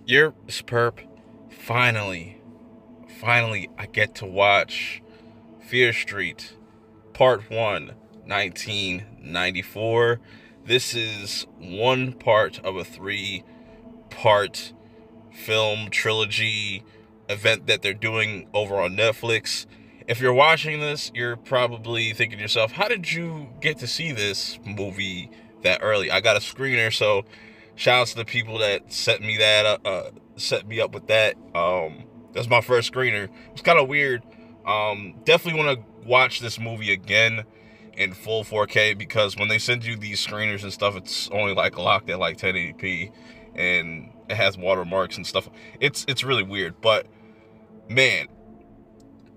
You're superb. Finally, I get to watch Fear Street Part 1, 1994. This is one part of a three-part film trilogy event that they're doing over on Netflix. If you're watching this, you're probably thinking to yourself, how did you get to see this movie that early? I got a screener, so shout out to the people that set me up with that. That's my first screener. It's kind of weird. Definitely want to watch this movie again in full 4K, because when they send you these screeners and stuff, it's only like locked at like 1080p, and it has watermarks and stuff. It's really weird. But man,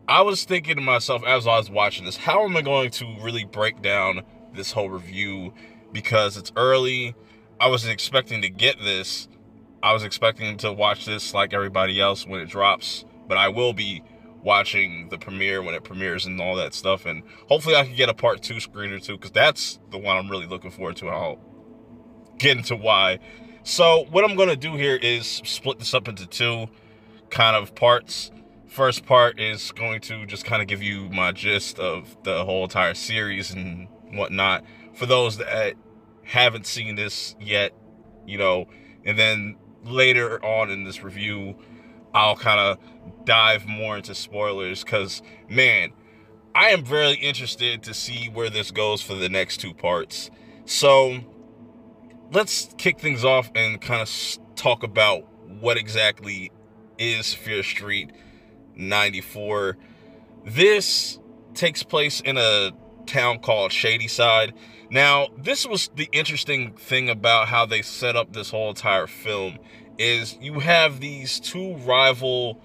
I was thinking to myself as I was watching this, how am I going to really break down this whole review? Because it's early. I wasn't expecting to get this. I was expecting to watch this like everybody else when it drops, but I will be watching the premiere when it premieres and all that stuff, and hopefully I can get a part 2 screener too, because that's the one I'm really looking forward to, and I'll get into why. So what I'm going to do here is split this up into two kind of parts. First part is going to just kind of give you my gist of the whole entire series and whatnot, for those that haven't seen this yet, and then later on in this review, I'll kind of dive more into spoilers, because, man, I am very interested to see where this goes for the next two parts. So let's kick things off and kind of talk about what exactly is Fear Street 94. This takes place in a town called Shadyside. Now, this was the interesting thing about how they set up this whole entire film, is you have these two rival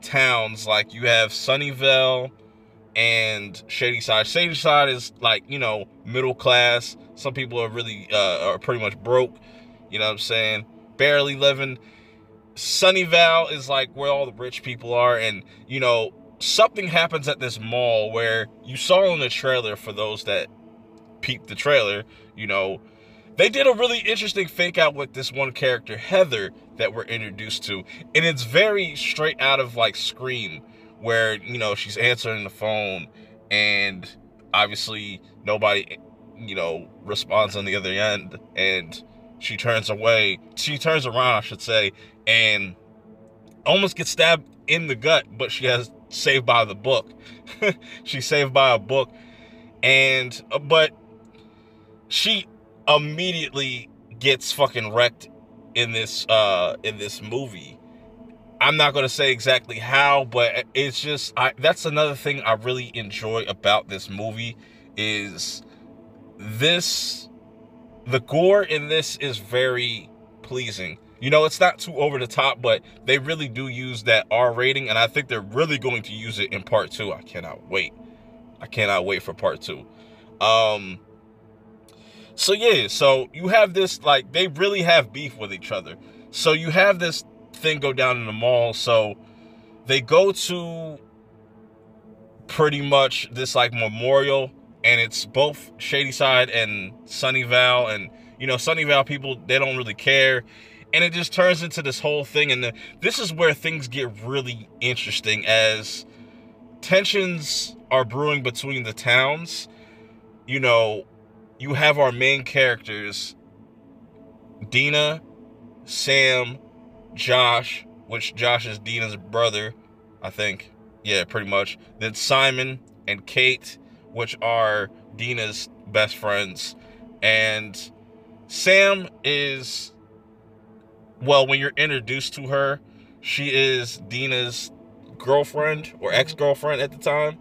towns. Like, you have Sunnyvale and Shadyside. Shadyside is like, middle class. Some people are really are pretty much broke, you know what I'm saying, barely living. Sunnyvale is like where all the rich people are, and something happens at this mall where you saw in the trailer, for those that peeped the trailer, they did a really interesting fake out with this one character, Heather, that we're introduced to. And it's very straight out of like Scream, where, she's answering the phone and obviously nobody, responds on the other end, and she turns around, I should say, and almost gets stabbed in the gut, but she has saved by the book. She's saved by a book, and but she immediately gets fucking wrecked in this movie. I'm not going to say exactly how, but it's just, that's another thing I really enjoy about this movie, is the gore in this is very pleasing. It's not too over the top, but they really do use that R rating, and I think they're really going to use it in part 2. I cannot wait. I cannot wait for part 2. So yeah, so you have this, like, they really have beef with each other. So you have this thing go down in the mall. So they go to pretty much this like memorial, and it's both Shadyside and Sunnyvale, and Sunnyvale people, they don't really care, and it just turns into this whole thing. And this is where things get really interesting, as tensions are brewing between the towns. You have our main characters, Dina, Sam, Josh, which Josh is Dina's brother, I think. Yeah, pretty much. Then Simon and Kate, which are Dina's best friends. And Sam is, well, when you're introduced to her, she is Dina's girlfriend, or ex-girlfriend at the time.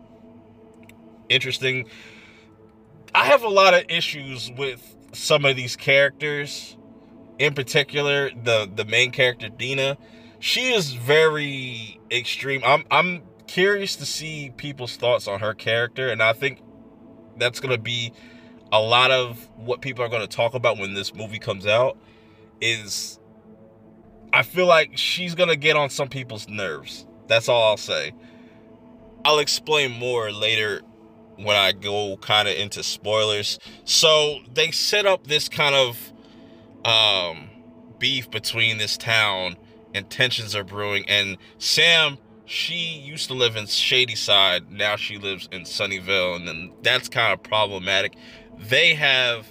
Interesting. I have a lot of issues with some of these characters. In particular, the main character, Dina. She is very extreme. I'm curious to see people's thoughts on her character, and I think that's going to be a lot of what people are going to talk about when this movie comes out. Is, I feel like she's going to get on some people's nerves. That's all I'll say. I'll explain more later when I go kind of into spoilers. So they set up this kind of beef between this town and tensions are brewing. And Sam, she used to live in Shadyside, now she lives in Sunnyvale, and then that's kind of problematic. They have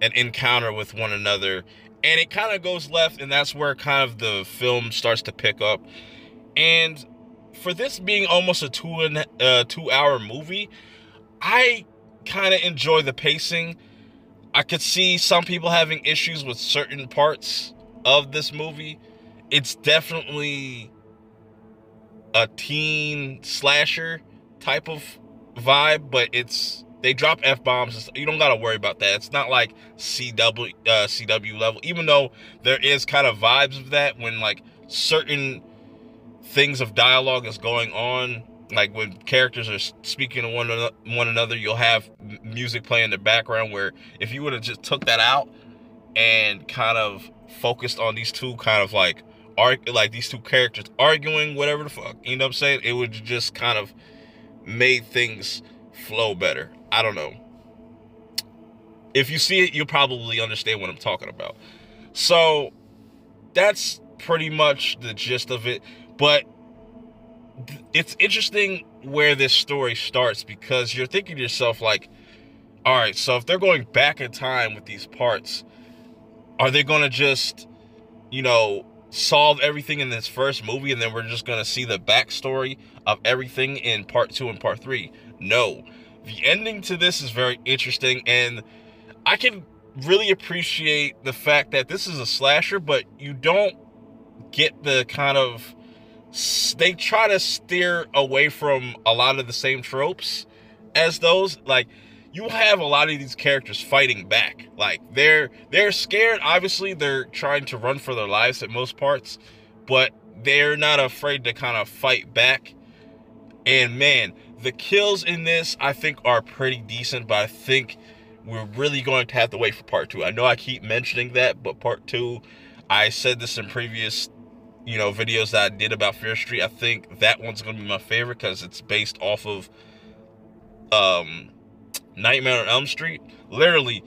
an encounter with one another, and it kind of goes left, and that's where kind of the film starts to pick up. And for this being almost a 2 hour movie, I kind of enjoy the pacing. I could see some people having issues with certain parts of this movie. It's definitely a teen slasher type of vibe, but they drop F-bombs. You don't gotta worry about that. It's not like CW level, even though there is kind of vibes of that when like certain things of dialogue is going on. Like when characters are speaking to one another, you'll have music playing in the background, where if you would have just took that out and kind of focused on these two kind of like these two characters arguing, whatever the fuck, you know what I'm saying? It would just kind of made things flow better. I don't know. If you see it, you'll probably understand what I'm talking about. So that's pretty much the gist of it. But it's interesting where this story starts, because you're thinking to yourself like, all right, so if they're going back in time with these parts, are they going to just, solve everything in this first movie and then we're just going to see the backstory of everything in part 2 and part 3? No. The ending to this is very interesting, and I can really appreciate the fact that this is a slasher, but you don't get the kind of... They try to steer away from a lot of the same tropes as those. Like, you have a lot of these characters fighting back. Like, they're scared. Obviously, they're trying to run for their lives at most parts, but they're not afraid to kind of fight back. And man, the kills in this, I think, are pretty decent, but I think we're really going to have to wait for part 2. I know I keep mentioning that, but part 2, I said this in previous videos that I did about Fear Street. I think that one's gonna be my favorite because it's based off of Nightmare on Elm Street. Literally,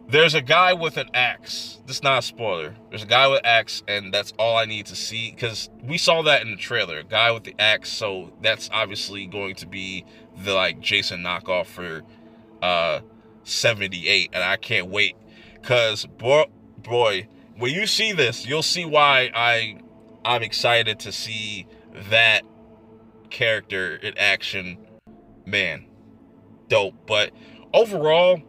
there's a guy with an axe. This is not a spoiler. There's a guy with an axe, and that's all I need to see, because we saw that in the trailer. A guy with the axe, so that's obviously going to be the like Jason knockoff for 78, and I can't wait, because boy, when you see this, you'll see why I'm excited to see that character in action. Man, dope. But overall,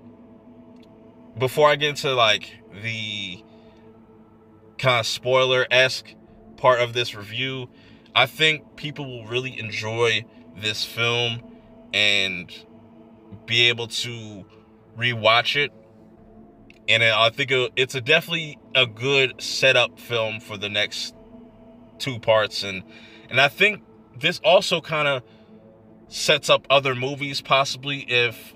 before I get into like the kind of spoiler-esque part of this review, I think people will really enjoy this film and be able to rewatch it. And I think it's definitely a good setup film for the next 2 parts. And I think this also kind of sets up other movies, possibly. If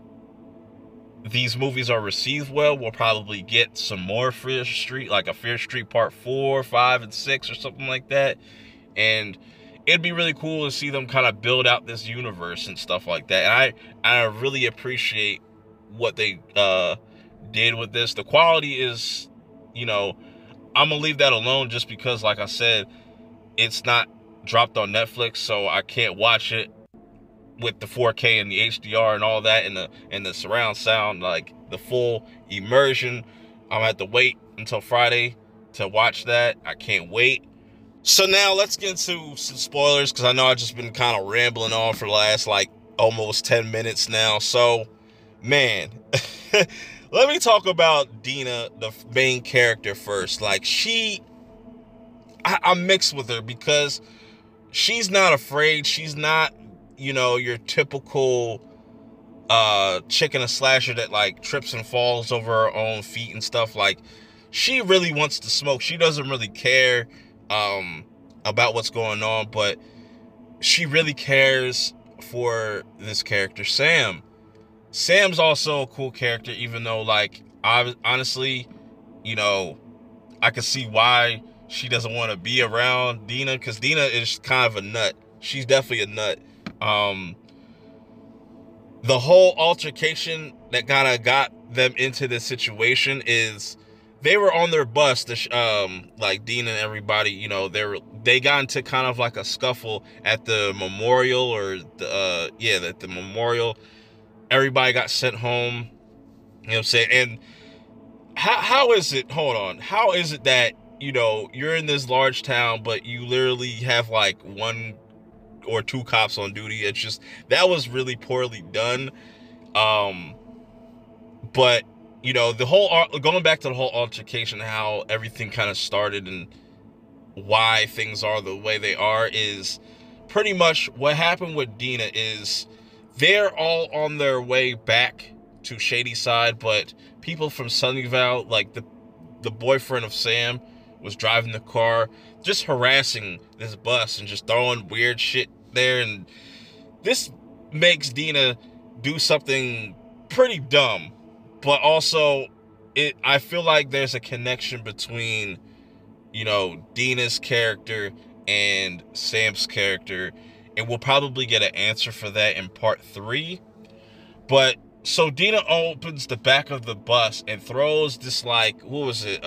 these movies are received well, we'll probably get some more Fear Street, like a Fear Street part 4, 5, and 6 or something like that. And it'd be really cool to see them kind of build out this universe and stuff like that. And I really appreciate what they did with this. The quality is, I'm gonna leave that alone, just because, like I said, it's not dropped on Netflix, so I can't watch it with the 4K and the HDR and all that, and the surround sound, like the full immersion. I'm gonna have to wait until Friday to watch that. I can't wait. So now let's get into some spoilers, because I know I've just been kind of rambling on for the last like almost 10 minutes now. So man, let me talk about Dina, the main character, first. Like, I'm mixed with her, because she's not afraid. She's not, your typical chick in a slasher that like trips and falls over her own feet and stuff. Like, she really wants to smoke. She doesn't really care about what's going on, but she really cares for this character, Sam. Sam's also a cool character, even though, like, honestly, I can see why she doesn't want to be around Dina, because Dina is kind of a nut. She's definitely a nut. The whole altercation that kind of got them into this situation is they were on their bus, like Dean and everybody, you know, they got into kind of like a scuffle at the memorial, or at the memorial. Everybody got sent home. You know what I'm saying? And how is it? Hold on. How is it that, you know, you're in this large town, but you literally have like one or two cops on duty? It's just, that was really poorly done. Um, but you know, going back to the whole altercation, how everything kind of started and why things are the way they are, is pretty much what happened with Dina. Is they're all on their way back to Shady Side, but people from Sunnyvale, like the boyfriend of Sam, was driving the car, just harassing this bus and just throwing weird shit there. And this makes Dina do something pretty dumb, but also I feel like there's a connection between, you know, Dina's character and Sam's character, and we'll probably get an answer for that in part 3. But so Dina opens the back of the bus and throws this, like, what was it?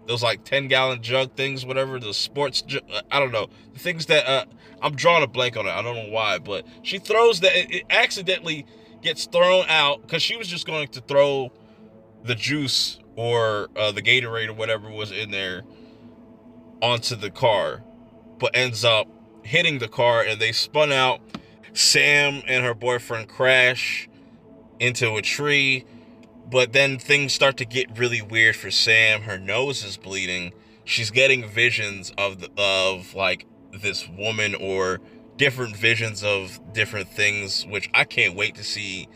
Those like 10-gallon jug things, whatever, the sports I don't know. The things that I'm drawing a blank on it. I don't know why, but she throws that. It accidentally gets thrown out because she was just going to throw the juice or the Gatorade or whatever was in there onto the car, but ends up hitting the car, and they spun out. Sam and her boyfriend crash into a tree, but then things start to get really weird for Sam. Her nose is bleeding. She's getting visions of like this woman, or different visions of different things, which I can't wait to see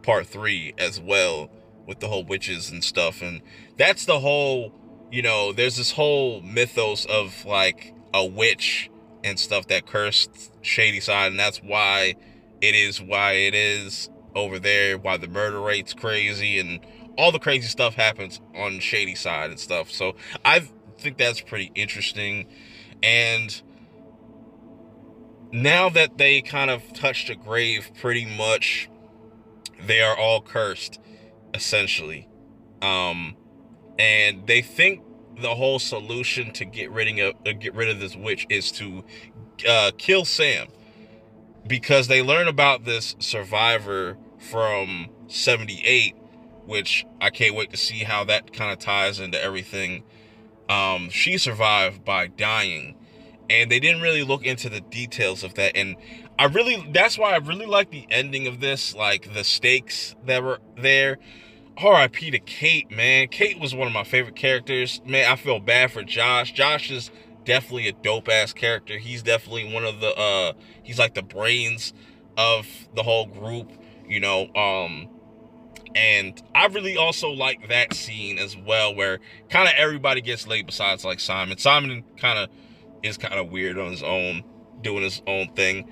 part 3 as well, with the whole witches and stuff. And that's the whole, you know, there's this whole mythos of like a witch and stuff that cursed Shady Side, and that's why it is over there, why the murder rate's crazy and all the crazy stuff happens on Shady Side and stuff. So I think that's pretty interesting. And now that they kind of touched a grave, pretty much they are all cursed, essentially. And they think the whole solution to get rid of this witch is to kill Sam, because they learn about this survivor from 78, which I can't wait to see how that kind of ties into everything. She survived by dying, and they didn't really look into the details of that. And that's why I really like the ending of this, like the stakes that were there. R.I.P. to Kate, man. Kate was one of my favorite characters. Man, I feel bad for Josh. Josh is definitely a dope-ass character. He's definitely one of the, he's like the brains of the whole group, you know. And I really also like that scene as well, where kind of everybody gets laid besides like Simon. Simon is kind of weird on his own, doing his own thing.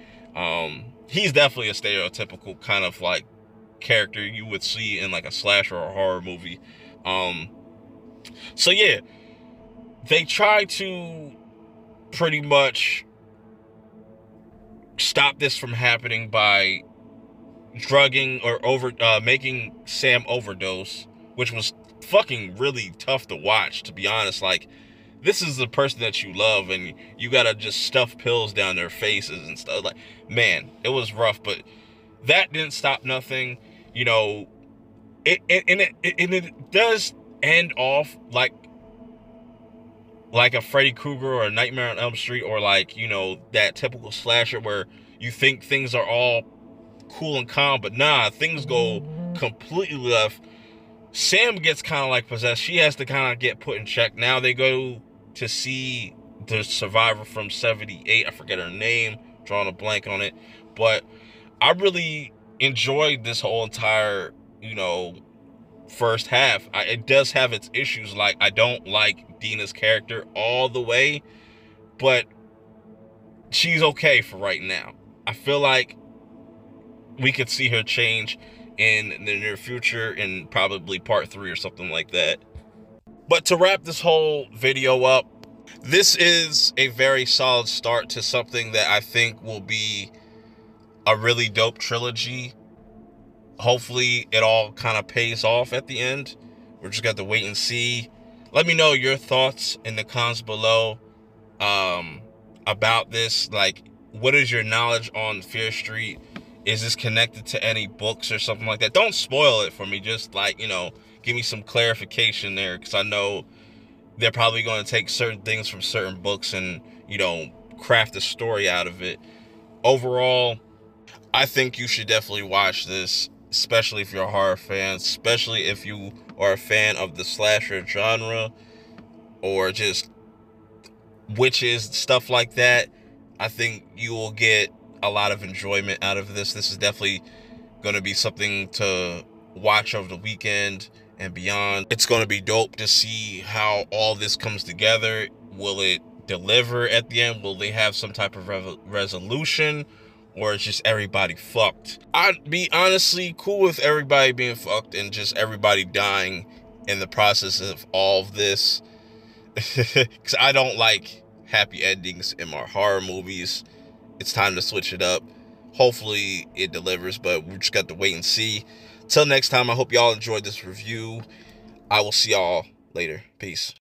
He's definitely a stereotypical kind of like character you would see in like a slasher or a horror movie. So yeah, they try to pretty much stop this from happening by drugging or making Sam overdose, which was fucking really tough to watch, to be honest. Like, this is the person that you love, and you gotta just stuff pills down their faces and stuff. Like, man, it was rough, but that didn't stop nothing. You know, it does end off like a Freddy Krueger or a Nightmare on Elm Street, or like, you know, that typical slasher where you think things are all cool and calm, but nah, things go completely left. Sam gets kind of like possessed. She has to kind of get put in check. Now they go to see the survivor from 78. I forget her name, drawing a blank on it, but I really enjoyed this whole entire, you know, first half. It does have its issues. Like, I don't like Dina's character all the way, but she's okay for right now. I feel like we could see her change in the near future, in probably part 3 or something like that. But to wrap this whole video up, this is a very solid start to something that I think will be a really dope trilogy. Hopefully it all kind of pays off at the end, We're just got to wait and see. Let me know your thoughts in the comments below about this. Like, what is your knowledge on Fear Street? Is this connected to any books or something like that? Don't spoil it for me. Just, like, you know, give me some clarification there, because I know they're probably going to take certain things from certain books and, you know, craft a story out of it. Overall, I think you should definitely watch this, especially if you're a horror fan, especially if you are a fan of the slasher genre or just witches, stuff like that. I think you will get a lot of enjoyment out of this. This is definitely going to be something to watch over the weekend and beyond. It's going to be dope to see how all this comes together. Will it deliver at the end? Will they have some type of resolution? Or is just everybody fucked? I'd be honestly cool with everybody being fucked and just everybody dying in the process of all of this. Because I don't like happy endings in my horror movies. It's time to switch it up. Hopefully it delivers, but we just got to wait and see. Till next time, I hope y'all enjoyed this review. I will see y'all later. Peace.